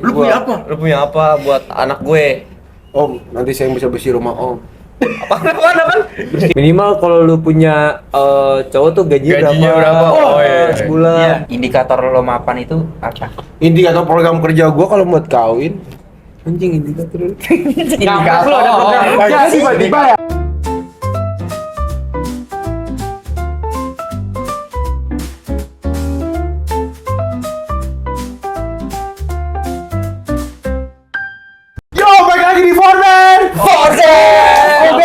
Lu punya apa? Lu punya apa buat anak gue? Om, nanti saya bisa bersih rumah Om. Apaan? Minimal kalau lu punya cowok tuh Gajinya gajinya berapa? Oh, iya. sebulan. Iya, indikator lo mapan itu apa? Indikator program kerja gua kalau buat kawin. Anjing indikator. Indikator lo ada program kerja tiba-tiba ya. Yo, balik lagi di Formen. Oke.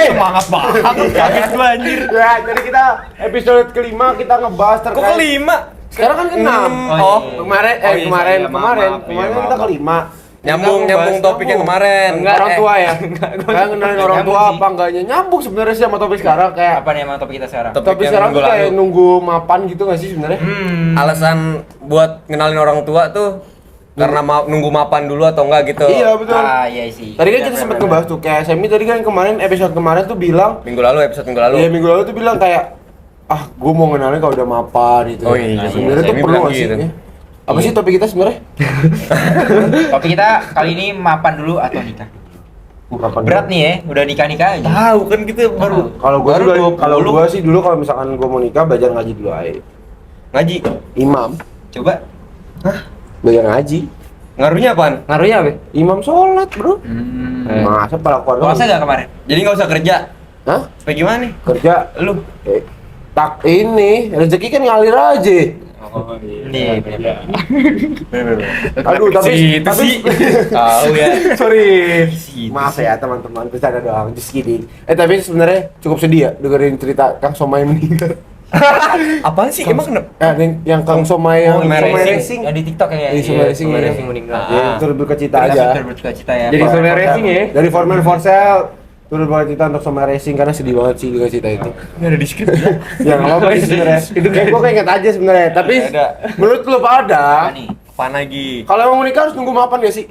Semangat banget, kaget gua anjir. Ya, jadi kita episode kelima kita ngebahas Kok terkait. kelima? Sekarang kan keenam. Oh, Kemarin Oh, iya, kemarin iya, maaf, kemarin maaf. kemarin Iya, kita maaf. kelima. Nyambung topik yang kemarin. Orang tua ya. Kayak kenalin orang Nyambung tua sih. apa enggaknya nyambung sebenarnya sih sama topik sekarang kayak Apa nih emang topik kita sekarang? Topik topik yang sekarang tuh minggu kayak lalu. nunggu mapan gitu nggak sih sebenarnya? Alasan buat ngenalin orang tua tuh karena nunggu mapan dulu atau enggak gitu. Iya betul. Ah, iya sih. Tadi kan Benar, kita sempat benar, ngebahas tuh kayak Semi tadi kan kemarin episode kemarin tuh bilang Episode minggu lalu. iya minggu lalu tuh bilang kayak gue mau ngenalin kalau udah mapan gitu. Oh iya, Sebenarnya tuh Semi perlu bilang nggak sih? gitu. Ya? Apa sih topik kita sebenarnya? Topik kita kali ini mapan dulu atau nikah? Mapan Berat nih ya, udah nikah-nikah aja. Tahu kan kita baru Kalau gue baru dulu, kalau 20. gue sih dulu kalau misalkan gue mau nikah belajar ngaji dulu aja. ngaji. Imam, Coba. belajar ngaji. Ngaruhnya apaan? Ngaruhnya apa? Imam sholat bro. Masa para keluarga? Puasa gak kemarin? Jadi nggak usah kerja. Hah? Apa gimana nih? Kerja? Lu? Tak ini rezeki kan ngalir aja. Oh iya. Nih, bener-bener. Aduh tapi Itu sih. Tahu ya. sorry. Situ Maaf ya teman-teman bercanda doang, just kidding. Tapi sebenarnya cukup sedih ya dengerin cerita Kang Somai meninggal. Apaan sih? Emang kenapa? Yang Kang Somai yang Somai Somai Racing. Racing. Yang di TikTok ya. Iya, Somai Racing. Somai ya. Racing meninggal. Ya, turut berkecita aja. Berduka cita ya. Jadi Pak. Somai Racing ya? Dari Foreman for Sale turut berkecita untuk Somai Racing karena sedih banget sih dengan cerita itu. Ini ada di script ya? Ya nggak apa-apa sih sebenarnya. Itu kayak gue keinget aja sebenarnya. Tapi Ada. menurut lu pada, Apa nih? Apaan lagi? kalau emang mau nikah harus nunggu mapan gak sih?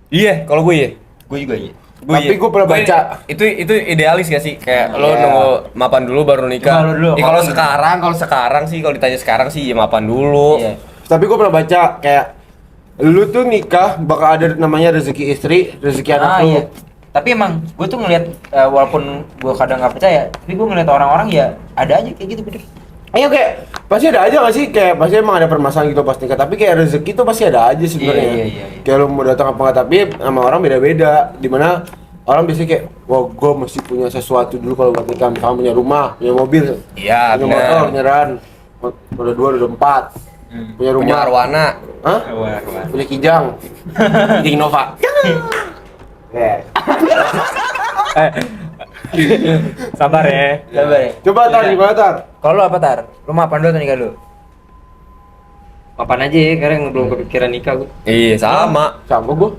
Iya, kalau gue iya. Gue juga iya. Tapi gue pernah baca. Itu idealis gak sih? Kayak lo Iya. nunggu mapan dulu baru nikah. Baru dulu. Ya, kalau sekarang sih kalau ditanya sekarang sih ya mapan dulu. Iya. Tapi gue pernah baca kayak lu tuh nikah bakal ada namanya rezeki istri, rezeki anak Ah lu. iya. Tapi emang gue tuh ngeliat walaupun gue kadang nggak percaya, tapi gue ngeliat orang-orang ya ada aja kayak gitu bener. Ayo kayak pasti ada aja gak sih kayak pasti emang ada permasalahan gitu pas nikah. Tapi kayak rezeki tuh pasti ada aja sebenarnya. Iya. Kayak lu mau datang apa enggak tapi sama orang beda-beda. Dimana orang biasanya kayak wah gue mesti punya sesuatu dulu kalau buat nikah. Misalnya punya rumah, punya mobil, Iya, punya benar. motor, kendaraan. Udah 2, udah 4. Punya rumah. Punya arwana. Hah? Punya kijang. Kijang Nova. Ya. Sabar ya. Sabar ya. Coba Tar, Iya. gimana Tar? Kalau lu apa Tar? Lu mapan dulu atau nikah dulu? Apaan aja ya, karena belum kepikiran nikah gue. Iya, sama. Sama gue.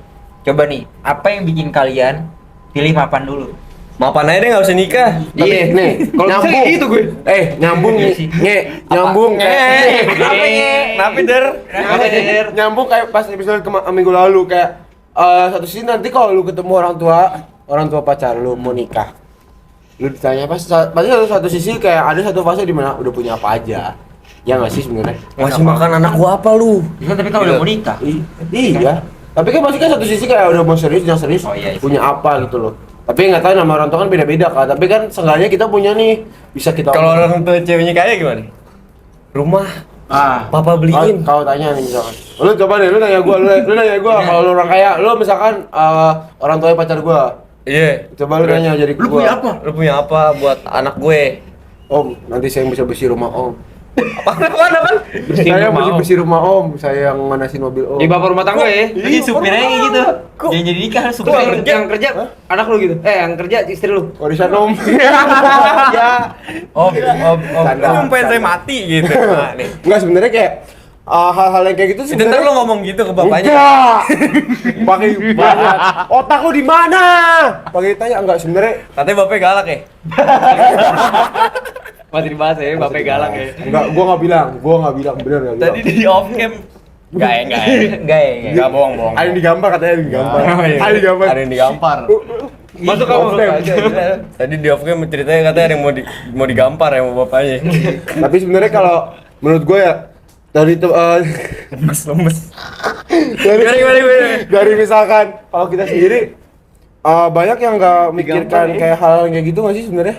Coba nih, apa yang bikin kalian pilih mapan dulu? Mapan aja deh nggak usah nikah. Iya, nih, Kalau bisa nyambung. kayak gitu gue. Nyambung Iya nih. sih. Nyambung Kenapa Der? Nyambung kayak pas episode minggu lalu kayak satu sisi nanti kalau lu ketemu orang tua pacar lu mau nikah. Lu ditanya pasti ada satu sisi kayak ada satu fase di mana udah punya apa aja. Ya nggak sih sebenarnya? Ngasih makan anak gua apa lu? Bisa tapi kalau udah mau nikah. Iya. Tapi kan pasti kan satu sisi kayak udah mau serius, yang serius Oh, iya sih. punya apa gitu loh. Tapi nggak tahu nama orang tua kan beda-beda kan. Tapi kan seenggaknya kita punya nih bisa kita. Kalau orang tua ceweknya kaya gimana? Rumah Ah, papa beliin. Kau tanya nih misalkan. Lu coba deh, lu nanya gua, lu nanya gua kalau lu orang kaya, lu misalkan orang tuanya pacar gua. Iya. Coba lu nanya jadi Lu gua. punya apa? Lu punya apa buat anak gue? Om, nanti saya bisa bersih rumah Om. Apaan? Saya bersih rumah Om, saya yang manasin mobil Om. Di bapak rumah tangga ya. jadi supirnya kayak gitu. Kok? Jangan jadi nikah Tuh supirnya. yang kerja anak lu gitu. Yang kerja istri lu. Warisan Om. Ya. Om. Canda. Lu pengen saya mati gitu. Nah, nih. Enggak sebenarnya kayak hal-hal yang kayak gitu Itu ntar lu ngomong gitu ke bapaknya. Enggak. Pakai banget. Otak lu di mana? Pakai tanya enggak sebenarnya. Katanya bapaknya galak ya? Masih dibahas ya, bapak galak ya. Enggak, gua enggak bilang bener enggak bilang. Tadi di off cam. Enggak ya. Enggak ya. Enggak bohong. Ada yang digambar katanya ada yang digambar. Ada yang digambar. Ada yang digampar. Masuk kamu. Tadi di off cam ceritanya katanya ada yang mau digampar ya sama bapaknya. Tapi sebenarnya kalau menurut gue ya dari itu Lemes. dari misalkan kalau kita sendiri banyak yang nggak mikirkan kayak hal kayak gitu nggak sih sebenarnya?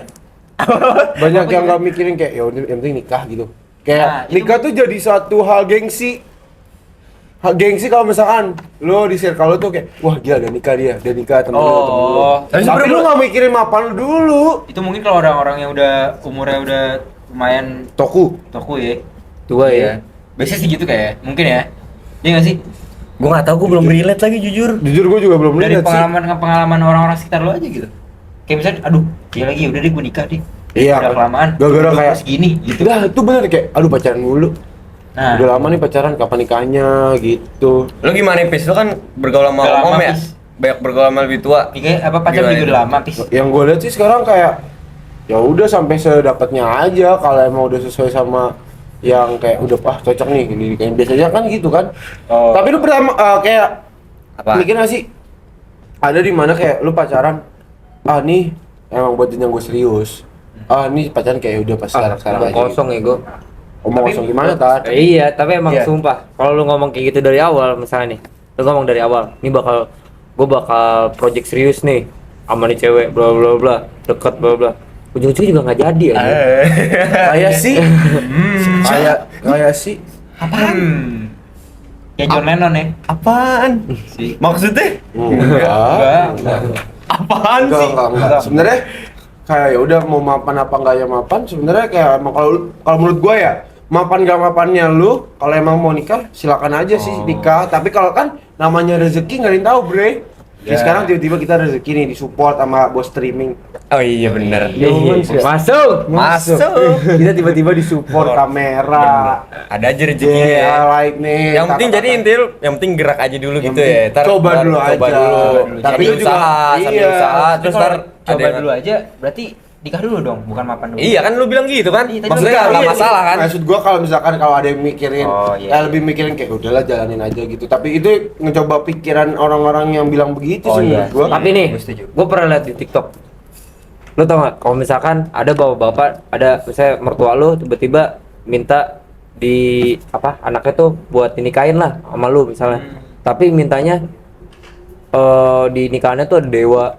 Banyak yang nggak mikirin kayak ya udah yang penting nikah gitu. Kayak nikah tuh jadi suatu hal gengsi. Gengsi kalau misalkan lo di circle lo tuh kayak wah gila udah nikah temen lo. Tapi lu nggak mikirin mapan lu dulu. Itu mungkin kalau orang-orang yang udah umurnya udah lumayan Toku. ya. Tua ya. Biasanya sih gitu kayak, mungkin ya. Iya nggak sih? Gue nggak tahu, gue belum relate lagi jujur. Jujur gue juga belum Dari lihat sih. pengalaman orang-orang sekitar lo aja gitu. Kayak misalnya, aduh, dia lagi udah deh gue nikah deh. Iya. Udah kelamaan. Gara-gara udah kayak segini gitu. Nah itu bener kayak aduh pacaran dulu. Nah, Udah lama nih pacaran kapan nikahnya gitu. Lo gimana Pis? Lo kan bergaul sama Udah lama, om ya? Pis. Banyak bergaul sama lebih tua. kayak apa pacaran Gimana juga itu? udah lama, Pis. Yang gue lihat sih sekarang kayak ya udah sampai sedapatnya aja kalau emang udah sesuai sama yang kayak udah cocok nih ini kayak biasanya kan gitu kan. Oh. Tapi lu pertama kayak Apa? mikir gak sih ada di mana kayak lu pacaran nih emang buat jenjang gue serius. Nih pacaran kayak udah pas sekarang aja. Kosong ya gue. Omong kosong gimana Tar? Iya, tapi emang Iya. sumpah kalau lu ngomong kayak gitu dari awal misalnya nih. Lu ngomong dari awal, gue bakal project serius nih sama nih cewek bla bla bla, deket bla bla. Ujung-ujungnya juga nggak jadi aja. Kayak sih. Kayak sih. Kayak John Lennon ya. Apaan? Maksudnya? Enggak. Apaan sih? Enggak. Sebenarnya kayak ya udah mau mapan apa enggak ya mapan sebenarnya kayak emang kalau menurut gua ya mapan gak mapannya lu kalau emang mau nikah silakan aja sih nikah tapi kalau kan namanya rezeki nggak ada yang tahu bre. Ya. Sekarang tiba-tiba kita rezeki nih disupport sama bos streaming. Oh iya bener. Masuk. Kita tiba-tiba disupport kamera. Ada aja rezekinya ya. Yeah, like nih. Yang penting jadi intil, yang penting gerak aja dulu Yang gitu penting ya. Ntar coba ntar dulu coba aja. dulu. Tapi Sambil lu juga- usaha, sambil iya. usaha Tapi terus kalau ntar coba ada yang- dulu aja, berarti nikah dulu dong, bukan mapan dulu. Iya kan lu bilang gitu kan? Iya, tadi Maksudnya lu nggak Iya, masalah kan? Maksud gua kalau misalkan kalau ada yang mikirin, Oh, iya. lebih mikirin kayak udahlah jalanin aja gitu. Tapi itu ngecoba pikiran orang-orang yang bilang begitu Oh, sih iya. menurut gua. Tapi nih, Gue setuju. gue pernah lihat di TikTok. Lo tau gak? Kalau misalkan ada bapak-bapak, ada misalnya mertua lo tiba-tiba minta di anaknya tuh buat dinikahin lah sama lu misalnya. Tapi mintanya di nikahannya tuh ada dewa.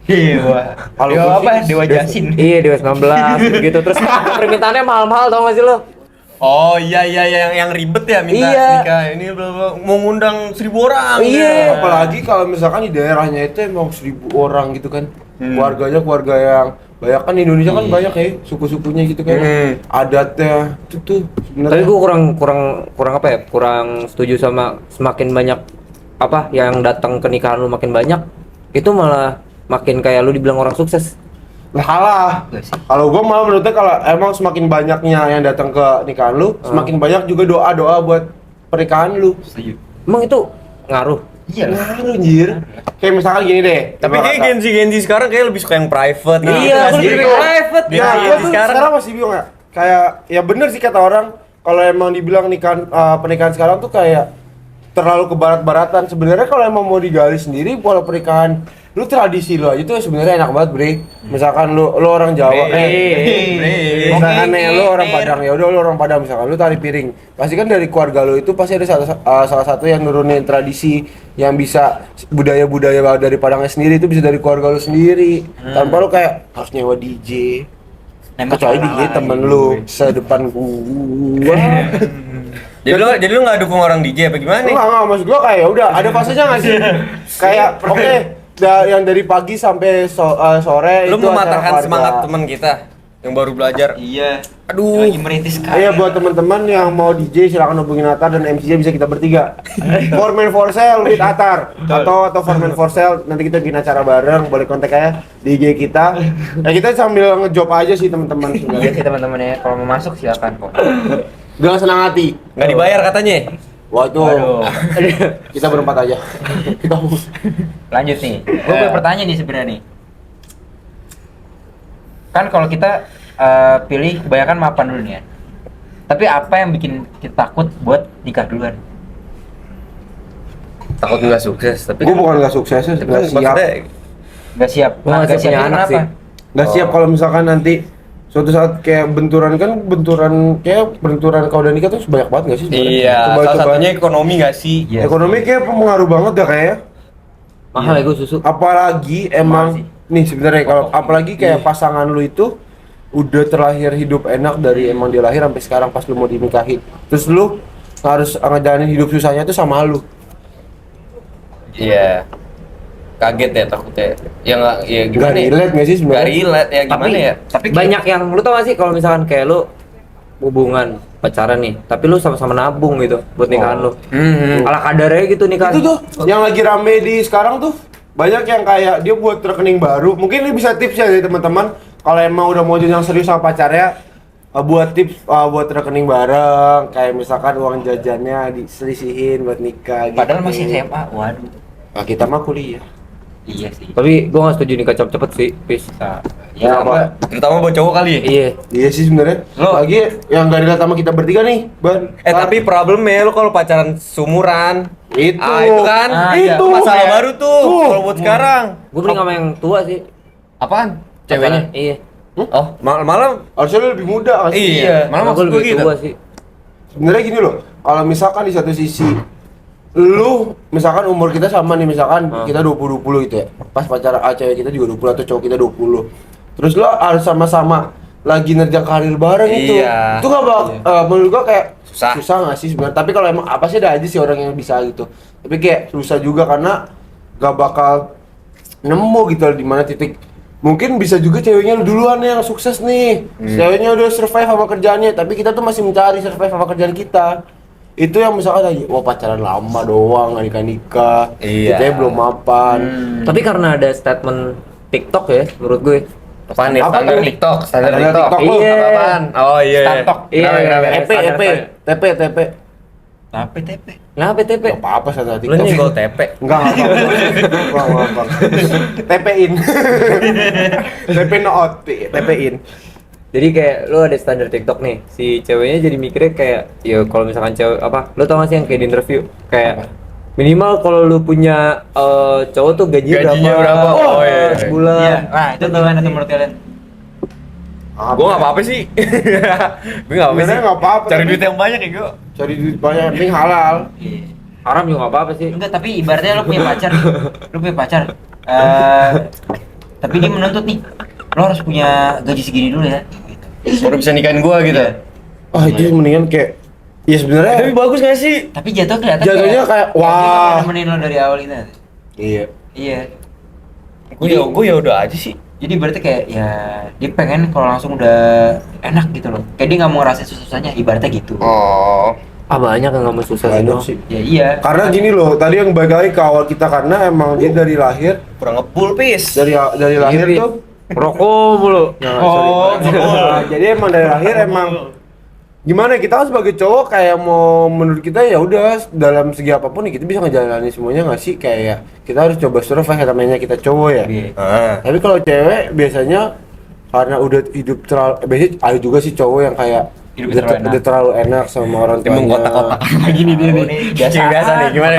Dewa. Kalau Dewa gua apa? sih- Dewa Jasin. Iya, dewa 19 gitu. Terus permintaannya mahal-mahal tau gak sih lo? Oh iya yang ribet ya minta Iya. nikah ini bla bla mau ngundang 1000 orang. Iya. ya. Apalagi kalau misalkan di daerahnya itu emang 1000 orang gitu kan. Keluarganya keluarga yang banyak kan di Indonesia kan banyak ya suku-sukunya gitu kan. Adatnya itu tuh sebenarnya. Tapi gue kurang setuju sama semakin banyak yang datang ke nikahan lu makin banyak, itu malah makin kayak lu dibilang orang sukses. Lah kalah. Enggak sih. Kalau gua malah menurutnya kalau emang semakin banyaknya yang datang ke nikahan lu, semakin banyak juga doa-doa buat pernikahan lu. Setuju. Emang itu ngaruh? Iya lah. Ngaruh anjir. Kayak misalkan gini deh. Tapi gua kayak kata- Gen Z sekarang kayak lebih suka yang private gitu. Iya, nggak aku sih? lebih private. Gen Nah, Z gua tuh sekarang sekarang masih bingung ya. Kayak ya bener sih kata orang kalau emang dibilang nikahan pernikahan sekarang tuh kayak terlalu ke barat-baratan. Sebenarnya kalau emang mau digali sendiri pola pernikahan lu tradisi lu aja tuh sebenarnya enak banget, Bre. Misalkan lu orang Jawa misalkan nih lu orang Padang ya udah lu orang Padang misalkan lu tari piring. Pasti kan dari keluarga lu itu pasti ada salah satu yang nurunin tradisi yang bisa budaya-budaya dari Padangnya sendiri itu bisa dari keluarga lu sendiri. Tanpa lu kayak harus nyewa DJ. Kecuali DJ temen lu sedepan gua. Jadi lu nggak dukung orang DJ apa gimana nih? Enggak, maksud gua kayak udah ada fasenya nggak sih? Kayak oke, yang dari pagi sampai sore Lu itu acara mematahkan keluarga. semangat teman kita yang baru belajar. Iya. Aduh. Lagi merintis karir. Iya buat teman-teman yang mau DJ silakan hubungin Atar dan MC-nya bisa kita bertiga. For Man for Sale with Atar atau For Man for Sale nanti kita bikin acara bareng, boleh kontak aja di IG kita. Ya kita sambil ngejob aja sih teman-teman Iya sebenarnya. sih teman-teman ya, kalau mau masuk silakan kok. Dengan senang hati. Nggak dibayar katanya. Wah itu Waduh. kita berempat aja. Kita Lanjut nih. Gue punya pertanyaan nih sebenarnya nih. Kan kalau kita pilih kebanyakan mapan dulu nih ya. Tapi apa yang bikin kita takut buat nikah duluan? Takut nggak sukses, tapi gue bukan nggak sukses, tapi nggak siap. maksudnya Gak siap. Gua nggak siap punya anak kenapa? sih. Nggak siap kalau misalkan nanti suatu saat kayak benturan kau dan nikah tuh banyak banget nggak sih sebenarnya? Iya, salah Coba-coba. satunya ekonomi nggak sih? Iya. Ekonomi kayak pengaruh banget dah kayaknya. Mahal ya gue susu. Apalagi emang nih sebenarnya kalau apalagi kayak pasangan lu itu udah terlahir hidup enak dari emang dia lahir sampai sekarang pas lu mau dinikahin. Terus lu harus ngejalanin hidup susahnya tuh sama lu. Iya. Kaget ya takutnya. Ya nggak, ya Gak gimana ya? relate nggak sih Nggak sebenarnya? relate ya gimana ya? Tapi Banyak yang lu tau gak sih kalau misalkan kayak lu hubungan pacaran nih, tapi lu sama-sama nabung gitu buat nikahan lu. Ala kadarnya gitu nikahan. Itu tuh yang lagi rame di sekarang tuh banyak yang kayak dia buat rekening baru. Mungkin ini bisa tips ya dari teman-teman kalau emang udah mau jenjang serius sama pacarnya, buat tips buat rekening bareng kayak misalkan uang jajannya diselisihin buat nikah gitu. padahal masih SMA. Waduh. Nah, kita mah kuliah. Iya sih. Tapi gua gak setuju nikah cepet-cepet sih, Pis. Ya Kenapa? Terutama buat cowok kali ya? Iya. Iya sih sebenarnya. Lo- Lagi yang gak dilihat sama kita bertiga nih, Ban. Tapi problemnya lu kalau pacaran sumuran Itu. itu kan Itu. masalah Kayak- baru tuh Tuh. kalau buat sekarang. Gua mending sama yang tua sih. Apaan? Ceweknya? Pacaran. Iya. Oh, malam harusnya lu lebih muda kan sih? iya, malah Gua maksud gue lebih gitu. tua sih. Sebenarnya gini loh, kalau misalkan di satu sisi lu misalkan umur kita sama nih, misalkan kita 20 gitu ya. Pas pacaran cewek kita juga 20 atau cowok kita 20. Terus lu harus sama-sama lagi nerja karir bareng itu. Iya. Itu enggak menurut gua kayak Susah. nggak sih sebenarnya. Tapi kalau emang apa sih ada aja sih orang yang bisa gitu. Tapi kayak susah juga karena gak bakal nemu gitu loh di mana titik. Mungkin bisa juga ceweknya duluan yang sukses nih. Ceweknya udah survive sama kerjaannya, tapi kita tuh masih mencari survive sama kerjaan kita. Itu yang misalkan lagi, wah pacaran lama doang, nggak nikah, Iya. kita belum mapan. Tapi karena ada statement TikTok ya, menurut gue. Apaan nih? Apa Standar tuh? TikTok, standar Standar TikTok. TikTok lu. Iya. Apaan? Oh iya. Stantok. Iya, Kenapa? TP, TP. Tapi TP. Kenapa TP? Gak apa-apa sama Lu TikTok. nyenggol TP. Enggak apa-apa. TP-in. TP no out, TP-in. Jadi kayak lu ada standar TikTok nih, si ceweknya jadi mikirnya kayak, ya kalau misalkan cewek apa, lu tau gak sih yang kayak di interview kayak minimal kalau lu punya cowok tuh Gajinya berapa? Oh, iya. sebulan. Iya. Nah, itu gimana tuh menurut kalian? Gue gak apa-apa sih. Gue gak apa-apa sih. Sebenarnya nggak apa-apa, Cari tapi- duit yang banyak ya gue. Cari duit banyak, yang penting halal. Iya. Haram juga gak apa-apa sih. Enggak, tapi ibaratnya lu punya pacar nih. Lu punya pacar. Tapi dia menuntut nih. Lo harus punya gaji segini dulu ya. Baru bisa nikahin gue gitu. Iya. Ah itu mendingan kayak, ya sebenarnya. Tapi bagus gak sih? Tapi jatuh kelihatan Jatuhnya kayak, dia wah. nggak nemenin lo dari awal gitu. Iya. Iya. Gue ya udah aja sih. Jadi berarti kayak ya dia pengen kalau langsung udah enak gitu loh. Kayak dia nggak mau ngerasain susah-susahnya, ibaratnya gitu. Oh. Ah banyak yang gak mau susah sih. Banyak Dong. sih. Ya iya. Karena gini loh, tadi yang balik lagi ke awal kita karena emang dia dari lahir, Kurang ngepul pis. dari lahir Iya, tuh. Rokok mulu. Nah, Oh, sorry. Nah, jadi emang dari lahir emang gimana kita kan sebagai cowok kayak mau menurut kita ya udah dalam segi apapun ya kita bisa ngejalanin semuanya nggak sih kayak kita harus coba survive namanya kita cowok ya. Iya. Ah. Tapi kalau cewek biasanya karena udah hidup terlalu biasanya ada juga sih cowok yang kayak Hidup udah, terlalu enak. udah terlalu enak sama orang Dia mengkotak-kotak tuanya. gini dia nih. Biasa nih. Gimana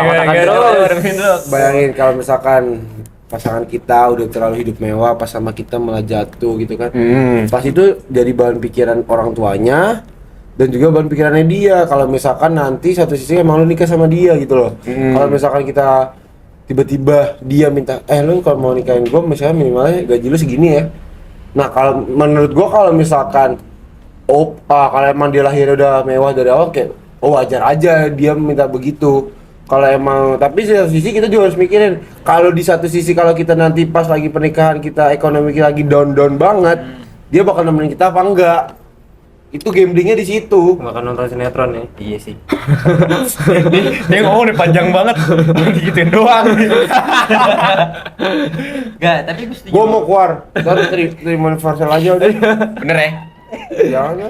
Bayangin kalau misalkan pasangan kita udah terlalu hidup mewah pas sama kita malah jatuh gitu kan. Pas itu jadi bahan pikiran orang tuanya dan juga bahan pikirannya dia kalau misalkan nanti satu sisi emang lu nikah sama dia gitu loh. Kalau misalkan kita tiba-tiba dia minta lu kalau mau nikahin gua misalnya minimalnya gaji lu segini ya. Nah kalau menurut gua kalau misalkan kalau emang dia lahir udah mewah dari awal kayak wajar aja dia minta begitu. Kalau emang, tapi di satu sisi kita juga harus mikirin kalau di satu sisi kalau kita nanti pas lagi pernikahan kita ekonomi kita lagi down banget, dia bakal nemenin kita apa enggak? Itu gamblingnya di situ. Gak akan nonton sinetron ya. Iya sih. Dia ngomong udah panjang banget. Digituin doang. Enggak, tapi gue setuju. Gua mau keluar, kita harus terima universal aja udah. Bener ya? Jangan ya.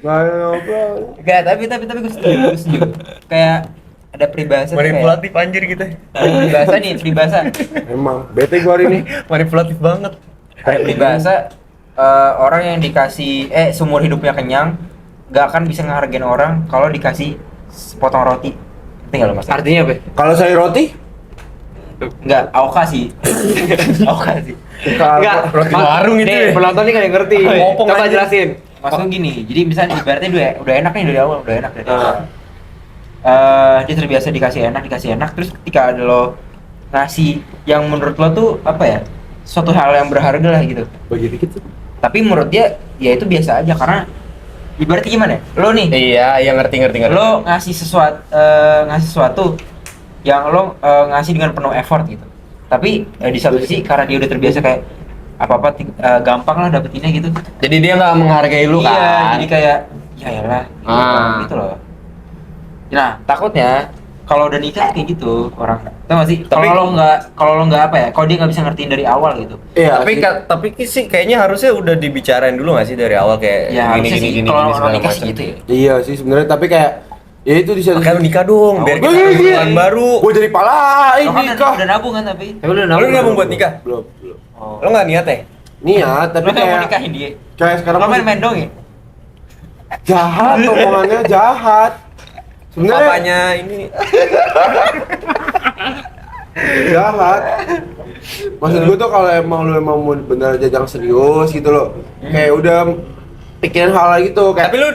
Nggak ada ngobrol. Enggak, tapi gue setuju. Kayak ada peribahasa tuh kayak Manipulatif anjir gitu. peribahasa nih, peribahasa. Emang bete gua hari ini. Manipulatif banget. Kayak peribahasa orang yang dikasih seumur hidupnya kenyang nggak akan bisa ngehargain orang kalau dikasih sepotong roti. Ngerti nggak lo mas? Artinya apa? Kalau saya roti, Enggak, Aoka sih. Aoka sih. Enggak, roti warung itu ya? penonton nih nggak ngerti. Ngopong Coba aja. jelasin. Maksudnya gini, jadi misalnya ibaratnya udah enak nih dari awal, udah enak dari awal. Dia terbiasa dikasih enak, terus ketika ada lo ngasih yang menurut lo tuh apa ya, suatu hal yang berharga lah gitu. Bagi dikit tuh. Tapi menurut dia ya itu biasa aja karena ibaratnya gimana ya? Lo nih, Iya, yang ngerti. lo ngasih sesuatu yang lo ngasih dengan penuh effort gitu. Tapi di satu sisi karena dia udah terbiasa kayak apa-apa gampang lah dapetinnya gitu. Jadi dia nggak menghargai lu Iya, kan? jadi kayak ya elah gitu loh. Nah, takutnya kalau udah nikah kayak gitu orang. Tau gak sih? Tapi- Kalau lo nggak apa ya? Kalau dia nggak bisa ngertiin dari awal gitu. Iya. Tapi sih. tapi sih kayaknya harusnya udah dibicarain dulu nggak sih dari awal kayak Ya harusnya sih kalau segala nikah sih macam. gitu ya. Iya sih sebenarnya tapi kayak ya itu di satu Makanya lu nikah dong, biar kita Gua- hubungan baru. Gue jadi palain Lo kan nikah. udah nabung kan tapi. Tapi lu Lu nabung buat nikah? Belum. Oh. Lo nggak niat ya? Niat tapi Lo nggak mau kayak nikahin dia? kayak sekarang Lo masih main dong ya? jahat omongannya jahat. Sebenarnya Papanya ini jahat. Maksud gue tuh kalau emang lu emang mau bener jajang serius gitu loh. Kayak udah pikirin hal gitu kayak tapi lu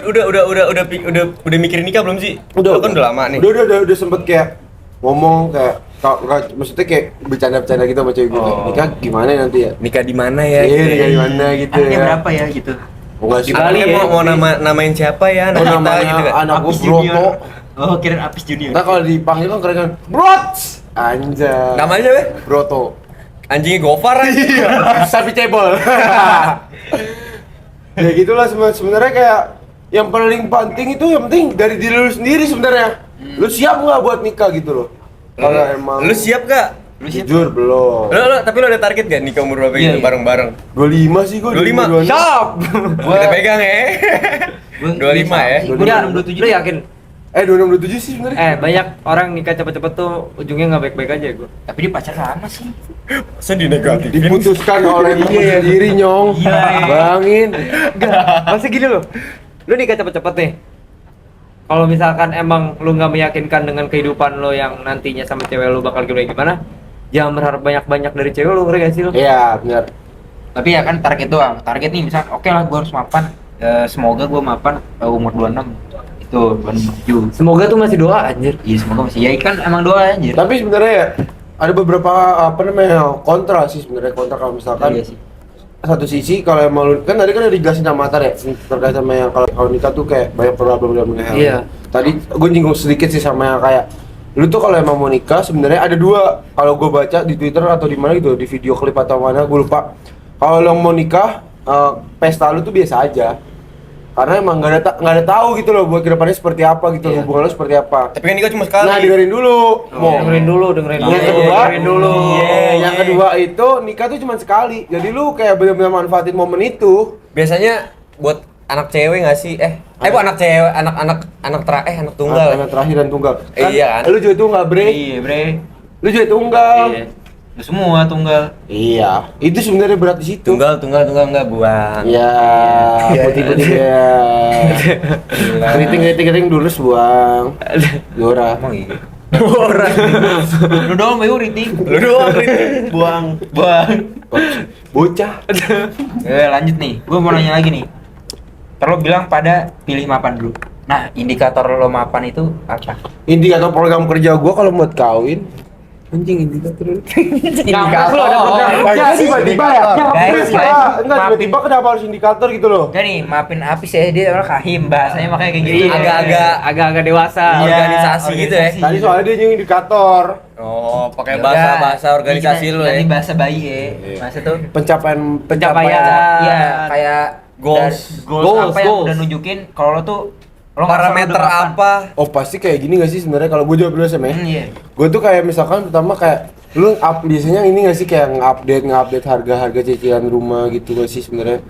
udah mikirin nikah belum sih? Lu kan udah lama nih. Udah sempet kayak ngomong kayak maksudnya kayak bercanda-bercanda gitu sama cewek gue kayak, Oh. nikah gimana nanti ya? Nikah di mana ya? Iya, nikah di mana gitu Anaknya ya. berapa ya gitu? Oh, enggak sih. Gimana Sekali ya. mau namain siapa ya? Oh, Anak kita namanya gitu kan? anak gue Apis Broto. Junior. Oh, kirain Apis Junior. Nah kalau dipanggil kan keren kan Brots! Anjay. Namanya siapa? Broto. Anjingnya Gofar aja. Sapi cebol. Ya gitulah sebenarnya kayak yang paling penting itu yang penting dari diri lu sendiri sebenarnya. Lu siap nggak buat nikah gitu loh? Kalau emang Lu siap gak? Lu siap? jujur belum. Tapi lu ada target gak nikah umur berapa Iya, gitu iya. bareng-bareng? 25 sih gua. 25? Siap. Kita pegang ya. 25 ya. Gue 27 Lu yakin? 26 27 sih sebenarnya. Banyak orang nikah cepet-cepet tuh ujungnya nggak baik-baik aja gue. Tapi dia pacar lama sih. Sedih negatif. Diputuskan oleh teman sendiri nyong. Gila, ya. Bangin. Masih gini loh. Lu nikah cepet-cepet nih. Kalau misalkan emang lu nggak meyakinkan dengan kehidupan lo yang nantinya sama cewek lu bakal gimana, jangan berharap banyak-banyak dari cewek lu, ngerti gak sih lu? Iya, benar. Tapi ya kan target doang. Target nih misal oke lah gue harus mapan. Semoga gue mapan umur 26. Itu 27. Semoga tuh masih doa anjir. Iya semoga masih. Ya kan emang doa anjir. Tapi sebenarnya ya ada beberapa apa namanya kontra sih sebenarnya kontra kalau misalkan Iya sih. satu sisi kalau emang lu kan tadi kan udah dijelasin sama Atar ya terkait sama yang kalau nikah tuh kayak banyak problem dalam nikah. Iya. Tadi gue nyinggung sedikit sih sama yang kayak lu tuh kalau emang mau nikah sebenarnya ada dua kalau gue baca di Twitter atau di mana gitu di video klip atau mana gue lupa. Kalau lu mau nikah pesta lu tuh biasa aja. Karena emang nggak ada tahu gitu loh buat kedepannya seperti apa gitu Iya. hubungan lu seperti apa. Tapi kan nikah cuma sekali. Nah dengerin dulu. Mau Dengerin dulu. yang kedua, dengerin dulu. yang kedua itu nikah tuh cuma sekali. Jadi lu kayak benar-benar manfaatin momen itu. Biasanya buat anak cewek nggak sih? Buat anak cewek, anak tunggal. Anak terakhir dan tunggal. Iya kan? Lu juga tunggal, Bre. Iya bre. Lu juga tunggal. Iya. Lu semua tunggal. Iya. Itu sebenarnya berat di situ. Tunggal nggak buang. Iya, putih-putih ya. Keriting lurus buang. Dora. Emang iya. Lu doang bayu riting. Lu doang Rit. Buang. Bang. Bocah. Lanjut nih. Gue mau nanya lagi nih. Terus bilang pada pilih mapan dulu. Nah, indikator lo mapan itu apa? Indikator program kerja gua kalau buat kawin anjing indikator. Ngampus lu ada program Guys, kerja sih. tiba-tiba ya. Guys, Enggak tiba-tiba kenapa harus indikator gitu loh? Enggak nih, maafin Apis ya, dia orang kahim bahasanya makanya kayak gitu. Iya, agak-agak dewasa. Iya, organisasi gitu ya. Tadi soalnya dia nyung indikator Oh, pakai Yaudah, bahasa organisasi ini lu kita- ya. Ini bahasa bayi ya. Iya. Masa tuh Pencapaian. Iya, kayak Goals. goals apa yang goals. udah nunjukin kalau lo tuh lo Parameter apa? Oh pasti kayak gini gak sih sebenarnya kalau gue jawab dulu sama ya? Iya. Gue tuh kayak misalkan pertama kayak lu biasanya ini gak sih kayak nge-update harga cicilan rumah gitu gak sih sebenarnya?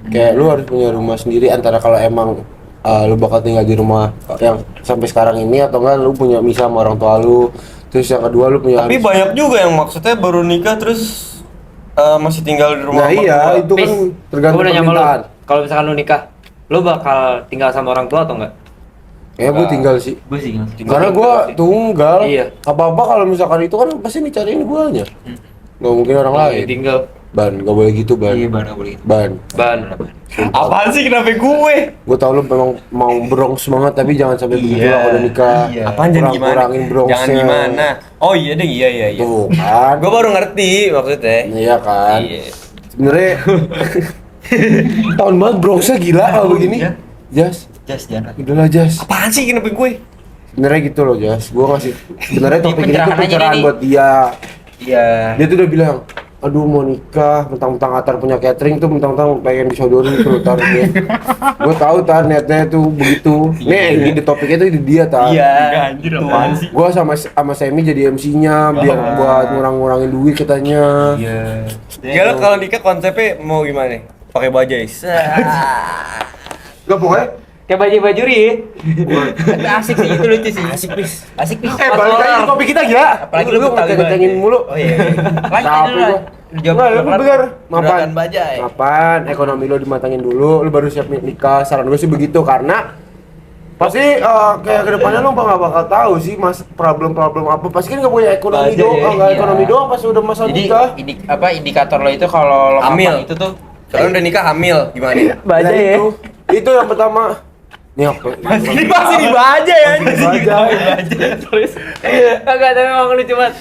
Kayak lu harus punya rumah sendiri antara kalau emang lu bakal tinggal di rumah yang sampai sekarang ini atau enggak lu punya misal sama orang tua lu. Terus yang kedua lu punya Tapi banyak juga yang maksudnya baru nikah terus masih tinggal di rumah. Nah iya berdua. itu kan tergantung Gue nanya sama lu, permintaan. kalau misalkan lu nikah, lu bakal tinggal sama orang tua atau enggak? Ya gue tinggal sih. Gue sih Karena gue tunggal. Iya. Apa-apa kalau misalkan itu kan pasti dicariin guanya. Nggak mungkin orang lain. Tinggal Ban, nggak boleh gitu ban. Iya, nggak boleh gitu. Ban. ban. Apaan sih kenapa gue? Gue tau lu memang mau bronx banget tapi jangan sampai begitu lah udah nikah. Iya. Apaan jangan gimana? Kurangin bronxnya. Jangan gimana? Oh iya deh, iya. Tuh kan. Gue baru ngerti maksudnya. Iya kan. Iya. Sebenarnya tahun banget bronxnya gila kalau begini. Iya. Jas, Jangan. udahlah Jas. Apaan sih kenapa gue? Sebenarnya gitu loh Jas. Gue ngasih sebenarnya Ini topik ini tuh pencerahan aja pencerahan nih. buat dia. Iya. Dia tuh udah bilang, aduh mau nikah, mentang-mentang Atar punya catering tuh mentang-mentang pengen disodorin gitu Tar. Gue tahu Tar niatnya tuh begitu. Nih di topiknya tuh di dia Tar. Iya. Anjir apaan sih? Gue sama Semi jadi MC-nya biar buat ngurang-ngurangin duit katanya. Iya. Ya lo kalau nikah konsepnya mau gimana? Pakai bajai. Gak pokoknya Kayak baju-baju ri. Tapi asik sih, itu lucu sih. Asik bis. balik lagi ke topik kita gila. Apalagi lu lu Betawi ngecengin banget. mulu. Oh iya. Lanjut Capek dulu lah. gua. Jawab Nggak, lu bener. Mapan. Gerakan bajai. Mapan, ekonomi lo dimatangin dulu, lu baru siap nikah. Saran gue sih begitu karena pasti kayak kedepannya lo nggak bakal tahu sih mas problem apa. Pasti kan nggak punya ekonomi Bajai, doang, nggak iya. ekonomi doang pas udah masa Jadi nikah. indikator lo itu kalau lo Hamil. mapan itu tuh Kalau udah nikah hamil gimana? Bajai Nah, ya. Itu yang pertama. Nih apa? Ini masih di bajai ya. Terus kagak ada memang lucu banget.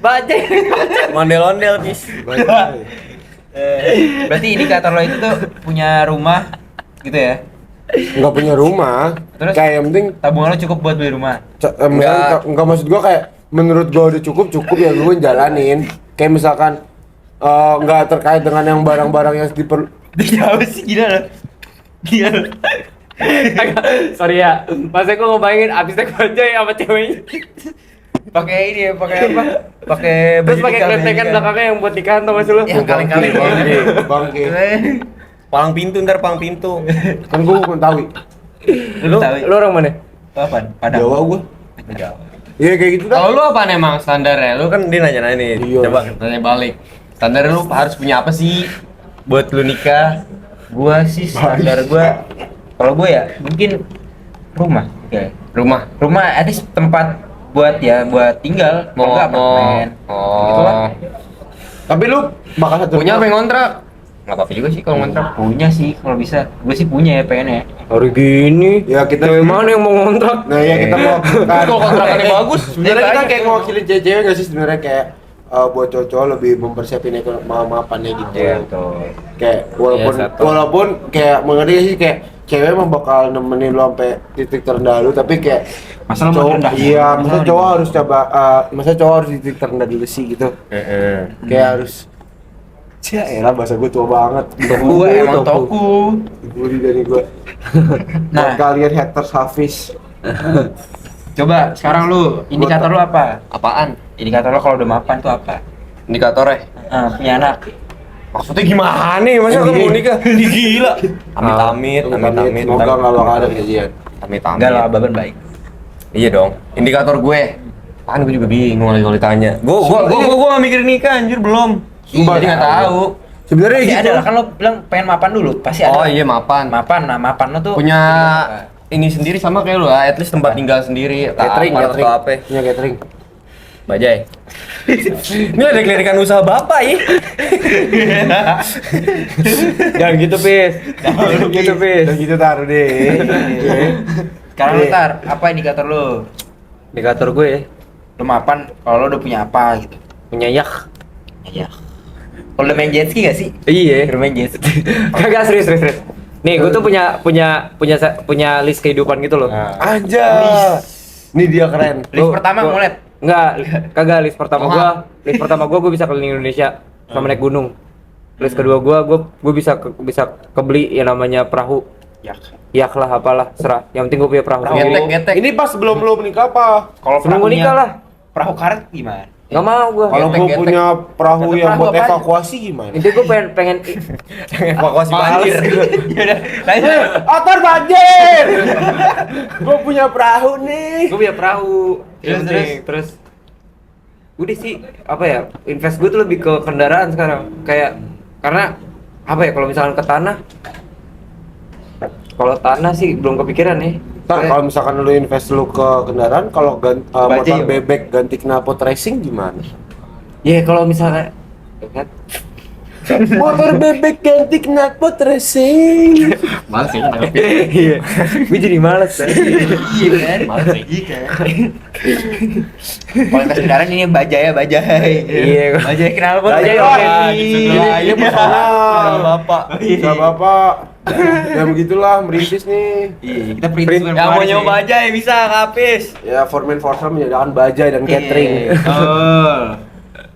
Bajai. Mondel-ondel bis. berarti indikator lo itu tuh punya rumah gitu ya. Nggak punya rumah. Terus? Kayak yang penting Tabungan lo cukup buat beli rumah. enggak maksud gua kayak menurut gua udah cukup ya gua jalanin. Kayak misalkan nggak terkait dengan yang barang-barang yang diperlu. Jauh sih gila lo. Gila lo. Sorry ya. Masa gua ngebayangin abis naik bajai sama ceweknya. Pakai ini ya, pakai apa? Pakai Terus baju pakai nikah, kletekan baju belakangnya yang buat nikahan tau gak sih lu? Yang kaleng-kaleng. Bangke. Palang pintu ntar palang pintu. Kan gua bukan tahu. Lu Betawi. lu orang mana? Apaan? Padang. Jawa gua. Jawa. Iya kayak gitu dah. Kalau lu apaan emang standarnya? Lu kan dia nanya-nanya nih. Iya. Coba tanya balik. Standar lu harus punya apa sih buat lu nikah? Gua sih standar gua kalau gua ya mungkin rumah. Oke. Rumah ada tempat buat tinggal, Mau enggak apartemen. Gitu lah. Tapi lu bakal satu punya apa rumah. yang ngontrak? Nggak apa-apa juga sih kalau ngontrak. Punya sih kalau bisa. Gua sih punya ya pengennya. Hari gini. Ya kita Cewek mana yang mau ngontrak? Nah ya kita mau Kalau kontrakannya bagus, sebenarnya kita aja. kayak mewakili cewek nggak sih sebenarnya kayak buat cowok lebih mempersiapin ekonomi mapannya gitu. betul. Kayak walaupun Iya, satu. walaupun kayak mengerti sih kayak cewek emang bakal nemenin lu sampai titik terendah lu tapi kayak Masa lu mau cowok terendah? iya Masa masa lu cowok di- harus coba masa cowok harus di titik terendah dulu sih gitu kayak harus ya elah bahasa gue tua banget Gua emang toku. dibully dari gue Nah. nah kalian haters Hafiz Coba sekarang lu indikator lu apa? Apaan? Indikator lu kalau udah mapan tuh apa? Indikatornya? Punya anak. Maksudnya gimana nih? Masa lu mau nikah? Gila. Amit-amit, amit-amit. semoga nggak bakal ada kejadian Amit-amit. Enggak lah, Baban baik. Iya dong. Indikator gue. Apaan gue juga bingung lagi kalau ditanya. Gua nggak mikirin nikah anjir belum. Sumpah, Jadi nggak tahu. sebenarnya Pasti gitu ada lah, kan lo bilang pengen mapan dulu, pasti ada. Oh iya mapan. Mapan lo tuh Punya ini sendiri sama kayak lu, at least tempat tinggal sendiri. catering Atau apa? punya catering Bajai. Ini ada kelirikan usaha bapak ya. Jangan gitu, Pis. Jangan gitu, Pis. udah gitu taruh deh Sekarang lu tar, apa indikator lu? Indikator gue Lu mapan kalau lo udah punya apa gitu. punya yak. Ya. Kalau udah main jet ski gak sih? Iya. Udah main jet ski. Kagak serius. Nih, gue tuh punya list kehidupan gitu loh. aja ini dia keren List pertama mulet. Enggak, kagak list pertama gua bisa keliling Indonesia sama naik gunung. List kedua gua bisa kebeli yang namanya perahu. Ya. Yak lah apalah, serah. Yang penting gua punya perahu sendiri. Getek. ini pas sebelum lu menikah apa Kalau Sebelum gua nikah lah. Perahu karet gimana? Enggak mau gua. kalau gua Getek. punya perahu Tapi yang perahu buat apaan? evakuasi gimana Intinya gua pengen Evakuasi banjir. Ya udah, lanjut. Otor banjir gua punya perahu nih gua punya perahu. Yang Terus, penting. Terus udah sih apa ya, invest gue tuh lebih ke kendaraan sekarang, kayak karena apa ya, kalau misalkan ke tanah, kalau tanah sih belum kepikiran nih. Ntar kalau misalkan lu invest lu ke kendaraan, kalau motor ya, bebek ganti knalpot racing gimana? Ya kalau misalnya kan Motor bebek ganti knalpot racing. Males ya kan? iya. Gue jadi males tadi. Iya kan? Males sih. Iya kan? Kualitas kendaraan ini bajai. Iya. Bajai kenal pot. Bajai, Bajai. Ini personal. Bapak. Enggak bapak. Ya begitulah merintis nih. Iya, kita perintis bukan Yang mau pewaris, nyoba ya. aja ya bisa kapis. Ya foreman forcer menyediakan bajai dan catering. Betul.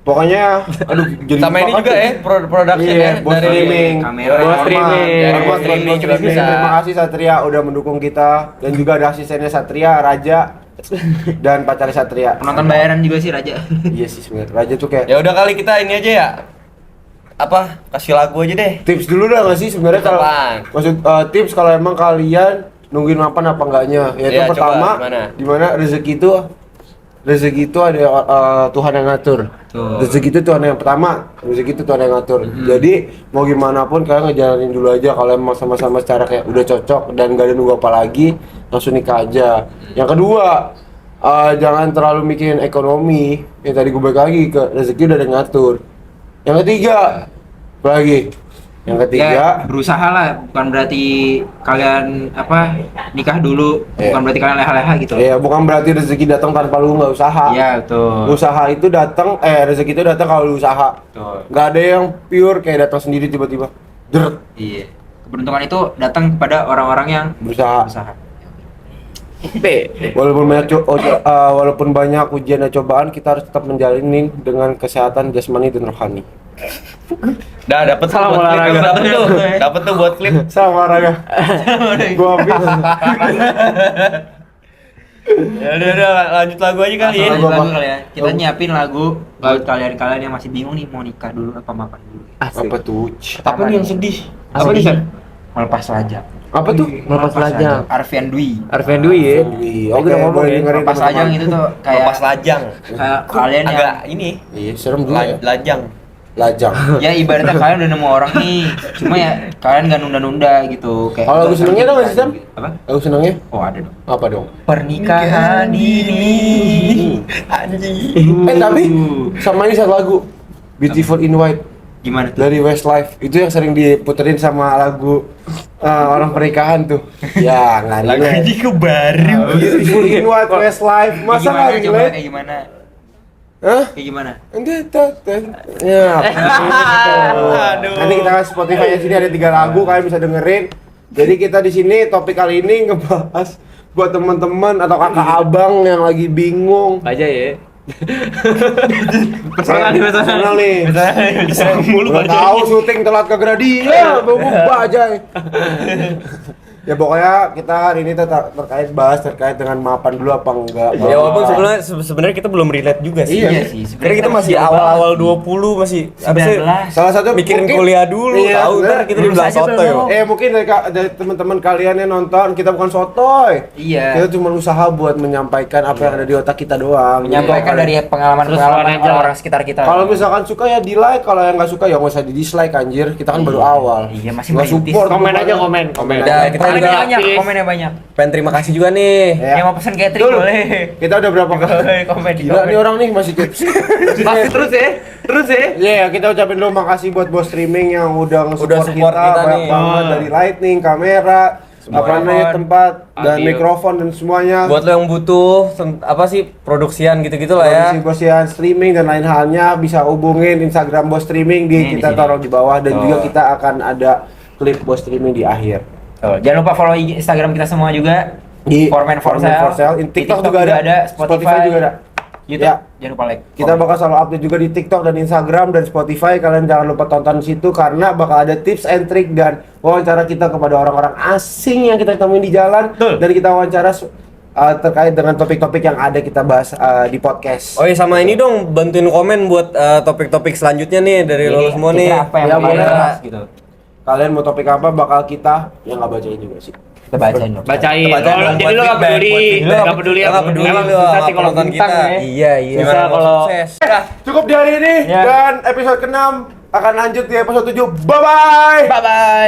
Pokoknya aduh jadi Sama ini lupa juga kan. ya, production Iya, ya buat streaming, kamera. Buat Buat streaming. Buat Streaming juga streaming. bisa. Terima kasih Satria udah mendukung kita dan juga ada asistennya Satria, Raja dan pacarnya Satria. Penonton bayaran juga sih Raja. Iya sih sebenarnya. Raja tuh kayak Ya udah kali kita ini aja ya. Apa? Kasih lagu aja deh. tips dulu dah nggak sih sebenarnya kalau Apaan? maksud tips kalau emang kalian nungguin mapan apa enggaknya yaitu Iya, coba, pertama gimana? dimana rezeki itu ada Tuhan yang ngatur. Tuh. Rezeki itu Tuhan yang pertama, rezeki itu Tuhan yang ngatur. Jadi mau gimana pun kalian ngejalanin dulu aja kalau emang sama-sama secara kayak udah cocok dan gak ada nunggu apa lagi, langsung nikah aja. Yang kedua, jangan terlalu mikirin ekonomi. Yang tadi gue balik lagi ke rezeki udah ada yang ngatur. Yang ketiga, apa lagi? Yang ketiga, Ya, berusaha lah, bukan berarti kalian nikah dulu, Iya. bukan berarti kalian leha-leha gitu. ya bukan berarti rezeki datang tanpa lu nggak usaha. Iya, betul. Usaha itu datang, rezeki itu datang kalau lu usaha. Betul. Nggak ada yang pure kayak datang sendiri tiba-tiba. Deret, Iya. Keberuntungan itu datang kepada orang-orang yang berusaha. berusaha. Walaupun banyak ujian dan cobaan, kita harus tetap menjalani dengan kesehatan jasmani dan rohani. Dah dapet tuh Salam buat klip, olahraga. dapet tuh. Dapet tuh buat klip. Sama olahraga. Gua habis. Ya udah lanjut lagu aja kali ya. Lagu apa? Lagu kali ya. Kita nyiapin lagu buat kalian-kalian yang masih bingung nih mau nikah dulu apa makan dulu. Apa tuh? Apa nih yang sedih? Apa nih? Melepas lajang. Apa tuh? Melepas lajang. Arfian Dwi. Arven Dwi ya. Oh, kita ngomong ya. Melepas lajang itu tuh kayak Lepas lajang. kayak kalian yang Agak ini. Iya, serem dulu ya. Lajang. Lajang. ya ibaratnya kalian udah nemu orang nih, cuma ya kalian gak nunda-nunda gitu. Kayak Kalau lagu senengnya dong, Sam? Apa? Lagu senengnya? Oh ada dong. Apa dong? Pernikahan ini Anjing. Tapi sama ini satu lagu Beautiful in White gimana tuh? dari Westlife. Itu yang sering diputerin sama lagu orang pernikahan tuh. Ya, nggak Lagu relate. ini ke baru. Beautiful in White Westlife. Masa gimana nggak coba relate? kayak gimana? Hah? Kayak gimana? Ya, Aduh. nanti kita kasih Spotify sini ada 3 lagu kalian bisa dengerin. Jadi kita di sini topik kali ini ngebahas buat teman-teman atau kakak abang yang lagi bingung. Aja ya. Personal nih, Personal nih. Diserang mulu Udah tahu syuting telat ke Gradi. Ya, bau bajai. Ya pokoknya kita hari ini bahas terkait dengan mapan dulu apa enggak. Ya walaupun sebenarnya kita belum relate juga sih. Iya sih. Karena kita masih awal-awal 20 masih harusnya 19. Salah satu mikirin mungkin- kuliah dulu, Iya, tahu bener. ntar kita dibilang Lulus aja soto ya. belum. Mungkin dari teman-teman kalian yang nonton, kita bukan sotoy. Iya. Kita cuma usaha buat menyampaikan apa yang ada di otak kita doang. Menyampaikan Jadi dari Terus pengalaman-pengalaman aja. orang-orang sekitar kita. kalau misalkan suka ya di like, kalau yang nggak suka ya nggak usah di dislike anjir. Kita kan baru awal. Iya, masih Nggak merintis. support. Komen aja, komen. Komen Udah, aja. kita Komennya juga banyak, komennya banyak. pengen terima kasih juga nih. Ya. Yang mau pesen catering Dul, boleh. Kita udah berapa kali? Boleh, komen di Gila komen. nih orang nih masih tips. Masih terus ya. Terus ya. Iya, kita ucapin dulu makasih buat bos streaming yang udah nge-support support kita banyak nih. banget dari lighting, kamera, apa namanya tempat dan Audio. mikrofon dan semuanya. Buat lo yang butuh apa sih produksian gitu-gitu lah ya. Produksi-produksian streaming dan lain halnya bisa hubungin Instagram bos streaming Ini kita di sini. taruh di bawah dan Oh. juga kita akan ada klip bos streaming di akhir. Tuh, jangan lupa follow Instagram kita semua juga. Di Foreman for Sale. In TikTok juga ada, Spotify juga ada. YouTube. Ya. Jangan lupa like. Kita bakal selalu update juga di TikTok dan Instagram dan Spotify. Kalian jangan lupa tonton di situ karena bakal ada tips and trick dan wawancara kita kepada orang-orang asing yang kita temuin di jalan. Dan kita wawancara terkait dengan topik-topik yang ada kita bahas di podcast. Oh iya sama ini dong bantuin komen buat topik-topik selanjutnya nih dari lo semua nih. Apa yang Ya, mau boleh. dibahas gitu. Kalian mau topik apa bakal kita yang nggak bacain juga sih. Kita bacain dong. Bacain. Bacain Oh, dong jadi buat lu nggak feedback, peduli, buat feedback. nggak peduli Nggak peduli Emang lu susah sama sih kalau penonton bintang kita. ya. Iya iya. Susah Gimana mau kalau- sukses. Cukup di hari ini Ya. dan episode ke-6 akan lanjut di episode 7. Bye bye. Bye bye.